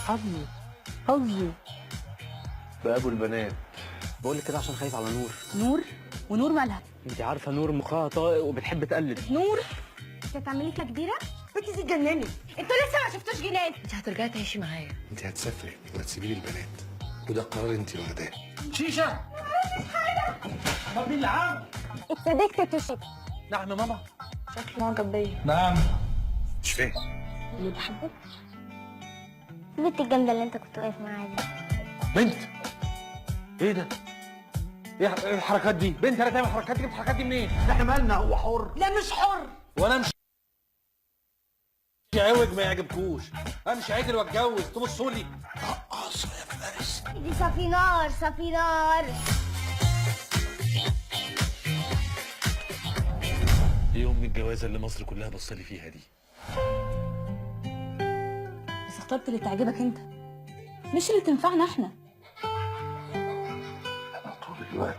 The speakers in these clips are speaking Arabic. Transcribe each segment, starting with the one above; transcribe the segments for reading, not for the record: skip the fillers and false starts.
حظي حظي بابو البنات. بقول لك كده عشان خايف على نور. نور؟ ونور مالها؟ انت عارفه نور مخها طائق وبتحب تقلد. نور؟ انت هتعملي لك كبيره؟ انت تتجنني، انتوا لسه ما شفتوش جنان. انت هترجعي تعيشي معايا. انت هتسافري وهتسيبي لي البنات، وده قرار انت واخداه. شيشه. طب مين اللي عامل؟ اتسدكت تشك. نعم يا ماما. شكله معجب بيا. نعم. مش فاهم. اللي بحبك؟ البنت الجامده اللي انت كنت واقف معاها دي. بنت؟ ايه ده؟ ايه الحركات دي؟ بنت انا تعمل الحركات دي؟ جبت الحركات دي منين؟ احنا مالنا؟ هو حر. لا مش حر. وانا مش عوج ما يعجبكوش. امشي عدل واتجوز تبصوا لي. رقاصه يا فارس. دي صفينار صفينار. ايه ام الجوازه اللي مصر كلها بصلي فيها دي؟ بس اخترت اللي تعجبك انت، مش اللي تنفعنا احنا. انا طول الوقت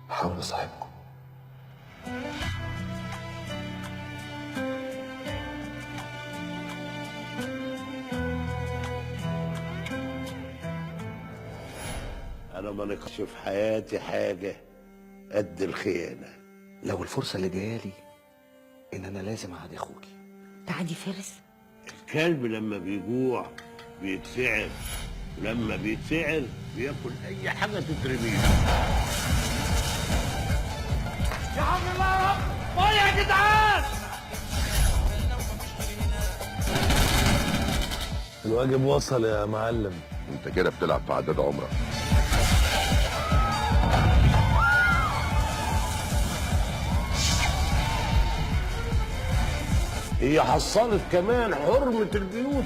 بحاول اصاحبكم. انا ما نقصش في حياتي حاجه قد الخيانه. لو الفرصه اللي جايه لي ان انا لازم اعادي اخوكي. تعدي فارس؟ الكلب لما بيجوع بيتفعل، ولما بيتفعل بياكل اي حاجه تترميه. يا عم الله يا رب. ميه يا جدعان. الواجب وصل يا معلم. انت كده بتلعب في عداد عمرك. هي حصلت كمان حرمه البيوت.